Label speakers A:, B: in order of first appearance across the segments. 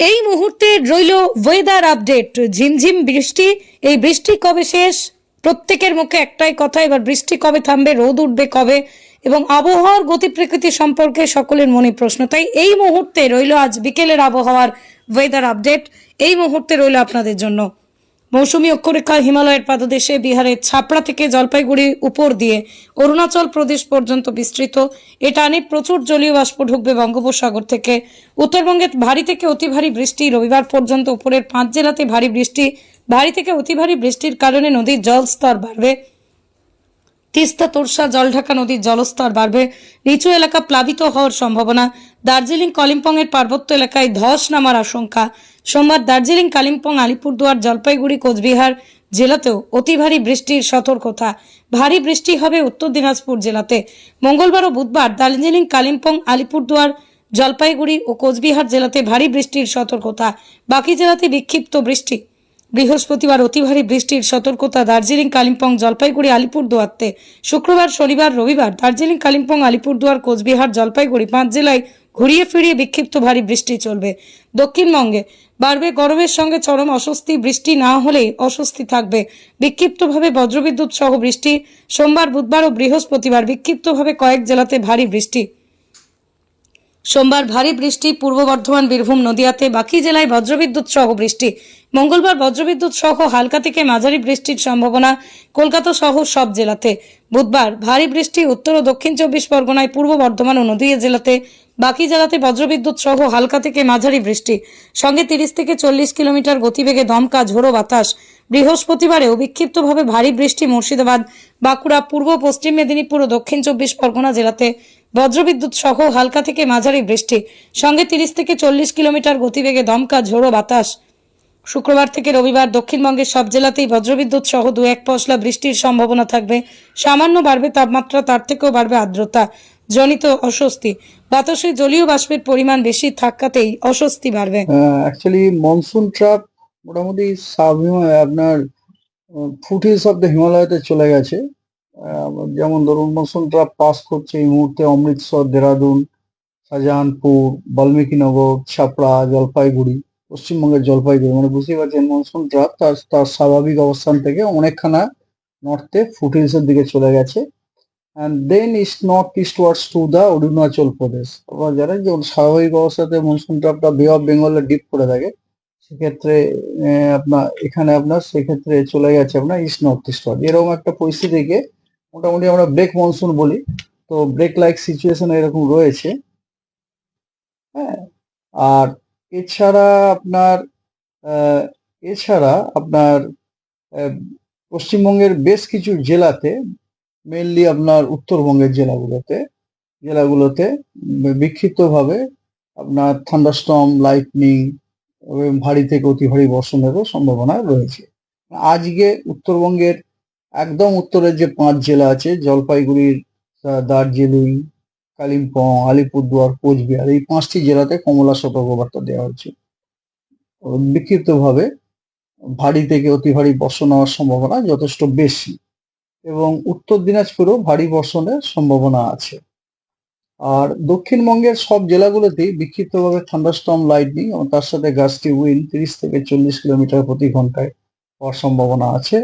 A: এই মুহূর্তে রইল ওয়েদার আপডেট। ঝিমঝিম বৃষ্টি, এই বৃষ্টি কবে শেষ? প্রত্যেকের মুখে একটাই কথা, এবার বৃষ্টি কবে থামবে, রোদ উঠবে কবে, এবং আবহাওয়ার গতি প্রকৃতি সম্পর্কে সকলের মনে প্রশ্ন। তাই এই মুহূর্তে রইল আজ বিকেলের আবহাওয়ার ওয়েদার আপডেট। এই মুহূর্তে রইল আপনাদের জন্য মৌসুমী অক্ষরেখা হিমালয়ের পাদদেশে বিহারের ছাপড়া থেকে জলপাইগুড়ি উপর দিয়ে অরুণাচল প্রদেশ পর্যন্ত বিস্তৃত। এ টানে প্রচুর জলীয় বাষ্প ঢুকবে বঙ্গোপসাগর থেকে। উত্তরবঙ্গে ভারী থেকে অতি ভারী বৃষ্টি রবিবার পর্যন্ত। উপরের 5 জেলাতে ভারী বৃষ্টি, ভারী থেকে অতি ভারী বৃষ্টির কারণে নদীর জলস্তর বাড়বে। তিস্তা তোরসা জলঢাকা নদীর জলস্তর বাড়বে। নিচু এলাকা প্লাবিত হওয়ার সম্ভাবনা। দার্জিলিং কালিম্পং এর পার্বত্য এলাকায় ধস নামার আশঙ্কা। সোমবার দার্জিলিং কালিম্পং আলিপুরদুয়ার জলপাইগুড়ি কোচবিহার জেলাতেও অতি ভারী বৃষ্টির সতর্কতা। ভারী বৃষ্টি হবে উত্তর দিনাজপুর জেলাতে। মঙ্গলবার ও বুধবার দার্জিলিং কালিম্পং আলিপুরদুয়ার জলপাইগুড়ি ও কোচবিহার জেলাতে ভারী বৃষ্টির সতর্কতা। বাকি জেলাতে বিক্ষিপ্ত বৃষ্টি। বৃহস্পতিবার অতি ভারী বৃষ্টির সতর্কতা দার্জিলিং কালিম্পং জলপাইগুড়ি আলিপুরদুয়ারতে। শুক্রবার শনিবার রবিবার দার্জিলিং কালিম্পং আলিপুরদুয়ার কোচবিহার জলপাইগুড়ি 5 জেলায় ঘুরিয়ে ফিরিয়ে বিক্ষিপ্ত ভারী বৃষ্টি চলবে। দক্ষিণবঙ্গে বাড়বে গরমের সঙ্গে চরম অস্বস্তি। বৃষ্টি না হলে অস্বস্তি থাকবে। বিক্ষিপ্তভাবে বজ্রবিদ্যুৎ সহ বৃষ্টি। সোমবার বুধবার ও বৃহস্পতিবার বিক্ষিপ্তভাবে কয়েক জেলাতে ভারী বৃষ্টি। সোমবার ভারী বৃষ্টি পূর্ব বর্ধমান বীরভূম নদিয়াতে। বাকি জেলায় বজ্রবিদ্যুৎ সহ বৃষ্টি। মঙ্গলবার বজ্রবিদ্যুৎ সহ হালকা থেকে মাঝারি বৃষ্টির সম্ভাবনা কলকাতা সহ সব জেলাতে। বুধবার ভারী বৃষ্টি উত্তর ও দক্ষিণ 24 পরগনায়, পূর্ব বর্ধমান ও নদিয়া জেলাতে। বাকি জেলাতে বজ্রবিদ্যুৎ সহ হালকা থেকে মাঝারি বৃষ্টি, সঙ্গে 30 থেকে 40 কিলোমিটার গতিবেগে দমকা ঝোড়ো বাতাস। বৃহস্পতিবারেও বিক্ষিপ্তভাবে ভারী বৃষ্টি মুর্শিদাবাদ, বাঁকুড়া, পূর্ব পশ্চিম মেদিনীপুর ও দক্ষিণ 24 পরগনা জেলাতে। বজ্রবিদ্যুৎ সহ হালকা থেকে মাঝারি বৃষ্টি, সঙ্গে 30 থেকে 40 কিলোমিটার গতিবেগে দমকা ঝোড়ো বাতাস। শুক্রবার থেকে রবিবার দক্ষিণবঙ্গের সব জেলাতেই বজ্রবিদ্যুৎ সহ 2-1 পশলা বৃষ্টির সম্ভাবনা থাকবে। সামান্য বাড়বে তাপমাত্রা, তার থেকেও বাড়বে আর্দ্রতা জনিত অস্বস্তি। বাতাসে জলীয় বাষ্পের পরিমাণ বেশি থাকাতেই অস্বস্তি বাড়বে।
B: অ্যাকচুয়ালি মনসুন ট্রাপ মোটামুটি আপনার ফুটিস অফ দ্য হিমালয়তে চলে গেছে। যেমন ধরুন মনসুন ট্রাপ পাস করছে এই মুহূর্তে অমৃতসর, দেরাদুন, শাহজাহানপুর, বাল্মীকিনগর, ছাপড়া, জলপাইগুড়ি, পশ্চিমবঙ্গের জলপাইগুড়ি। মানে বুঝতেই পারছেন মনসুন ট্রাপ তার স্বাভাবিক অবস্থান থেকে অনেকখানা নর্থে ফুটহিলসের দিকে চলে গেছে। and then east north eastwards to the Arunachal Pradesh. আপনারা জানেন যে স্বাভাবিক অবস্থাতে মনসুন ট্রাপটা বে অফ বেঙ্গলে ডিপ করে থাকে, সেক্ষেত্রে আপনার এখানে আপনার সেক্ষেত্রে চলে গেছে আপনার ইস্ট নর্থ ইস্টওয়ার্ড। এরকম একটা পরিস্থিতিকে মোটামুটি আমরা ব্রেক মনসুন বলি। তো ব্রেক লাইক সিচুয়েশন এরকম রয়েছে। হ্যাঁ, আর এছাড়া আপনার পশ্চিমবঙ্গের বেশ কিছু জেলাতে, মেনলি আপনার উত্তরবঙ্গের জেলাগুলোতে বিক্ষিপ্তভাবে আপনার থান্ডারস্টর্ম, লাইটনিং এবং ভারী থেকে অতি ভারী বর্ষণেরও সম্ভাবনা রয়েছে। আজকে উত্তরবঙ্গের একদম উত্তরের যে 5 জেলা আছে, জলপাইগুড়ির, দার্জিলিং, কালিম্পং, আলিপুরদুয়ার, কোচবিহার, এই 5টি জেলাতে কমলা সতর্কবার্তা দেওয়া হচ্ছে। বিক্ষিপ্তভাবে ভারী থেকে অতি ভারী বর্ষণ হওয়ার সম্ভাবনা যথেষ্ট বেশি, এবং উত্তর দিনাজপুরেও ভারী বর্ষণের সম্ভাবনা আছে। আর দক্ষিণবঙ্গের সব জেলাগুলোতেই বিক্ষিপ্তভাবে থান্ডারস্টর্ম, লাইটনিং এবং তার সাথে গাস্টি উইন্ড 30 থেকে 40 কিলোমিটার প্রতি ঘন্টায় হওয়ার সম্ভাবনা আছে।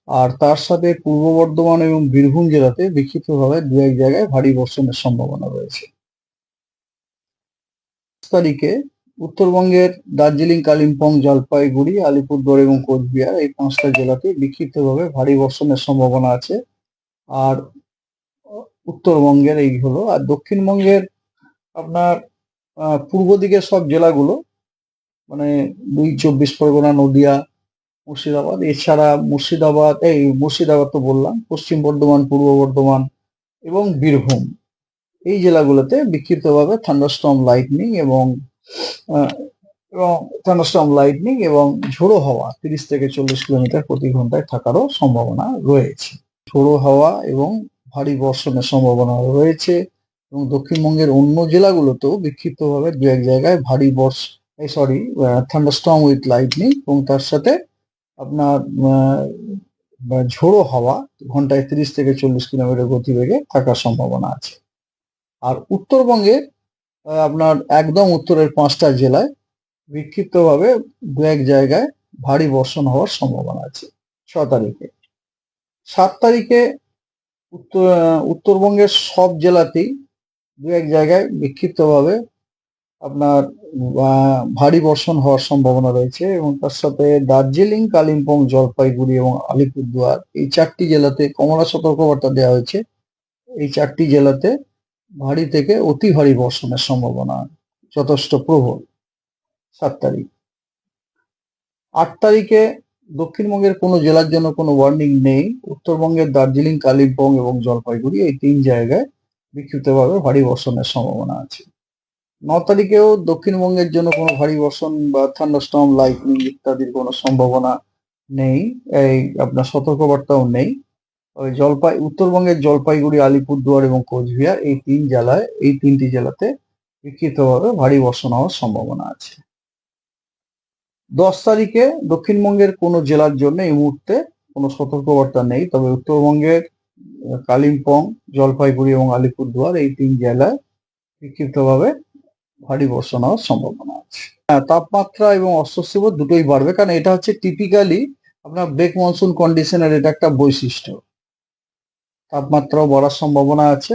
B: আর তার সাথে পূর্ব বর্ধমান এবং বীরভূম জেলাতে বিক্ষিপ্তভাবে 2-1 জায়গায় ভারী বর্ষণের সম্ভাবনা রয়েছে। তারিখে উত্তরবঙ্গের দার্জিলিং, কালিম্পং, জলপাইগুড়ি, আলিপুরদুয়ার এবং কোচবিহার, এই 5টা জেলাতে বিক্ষিপ্তভাবে ভারী বর্ষণের সম্ভাবনা আছে। আর উত্তরবঙ্গের এই হলো। আর দক্ষিণবঙ্গের আপনার পূর্ব দিকের সব জেলাগুলো, মানে 2-24 পরগনা, নদিয়া, মুর্শিদাবাদ, এছাড়া মুর্শিদাবাদ তো বললাম, পশ্চিম বর্ধমান, পূর্ব বর্ধমান এবং বীরভূম, এই জেলাগুলোতে বিক্ষিপ্তভাবে থান্ডারস্টর্ম, লাইটনিং এবং ঝোড়ো হাওয়া 30 থেকে 40 কিলোমিটার প্রতি ঘন্টায় থাকারও সম্ভাবনা রয়েছে। ঝোড়ো হাওয়া এবং ভারী বর্ষণের সম্ভাবনা রয়েছে। এবং দক্ষিণবঙ্গের অন্য জেলাগুলোতেও বিক্ষিপ্তভাবে 2-1 জায়গায় থান্ডারস্টর্ম উইথ লাইটনিং এবং তার সাথে আপনার ঝোড়ো হাওয়া ঘন্টায় 30 থেকে 40 কিলোমিটার গতিবেগে থাকার সম্ভাবনা আছে। আর উত্তরবঙ্গে আপনার একদম উত্তরের 5টা জেলায় বিক্ষিপ্তভাবে দু এক জায়গায় ভারী বর্ষণ হওয়ার সম্ভাবনা আছে 6 তারিখে। 7 তারিখে উত্তরবঙ্গের সব জেলাতেই দু এক জায়গায় বিক্ষিপ্তভাবে আপনার ভারী বর্ষণ হওয়ার সম্ভাবনা রয়েছে এবং তার সাথে দার্জিলিং, কালিম্পং, জলপাইগুড়ি এবং আলিপুরদুয়ার এই 4টি জেলাতে কমলা সতর্কবার্তা দেওয়া হয়েছে। এই 4টি জেলাতে ভারী থেকে অতি ভারী বর্ষণের সম্ভাবনা যথেষ্ট প্রবল। 7 তারিখ। 8 তারিখে দক্ষিণবঙ্গের কোনো জেলার জন্য কোনো ওয়ার্নিং নেই। উত্তরবঙ্গের দার্জিলিং, কালিম্পং এবং জলপাইগুড়ি এই 3 জায়গায় বিক্ষিপ্তভাবে ভারী বর্ষণের সম্ভাবনা আছে। 9 তারিখেও দক্ষিণবঙ্গের জন্য কোনো ভারী বর্ষণ বা থান্ডারস্টর্ম, লাইটনিং ইত্যাদির কোনো সম্ভাবনা নেই। এই আপনার সতর্কবার্তাও নেই। তবে উত্তরবঙ্গের জলপাইগুড়ি, আলিপুরদুয়ার এবং কোচবিহার এই 3টি জেলাতে বিক্ষিপ্তভাবে ভারী বর্ষণ হওয়ার সম্ভাবনা আছে। 10 তারিখে দক্ষিণবঙ্গের কোনো জেলার জন্য এই মুহূর্তে কোনো সতর্কবার্তা নেই। তবে উত্তরবঙ্গের কালিম্পং, জলপাইগুড়ি এবং আলিপুরদুয়ার এই 3 জেলায় বিক্ষিপ্তভাবে ভারী বর্ষণ হওয়ার সম্ভাবনা আছে। তাপমাত্রা এবং অস্বস্তিবোধ দুটোই বাড়বে, কারণ এটা হচ্ছে টিপিক্যালি আপনার ব্রেক মনসুন কন্ডিশনের এটা একটা বৈশিষ্ট্য। তাপমাত্রাও বাড়ার সম্ভাবনা আছে।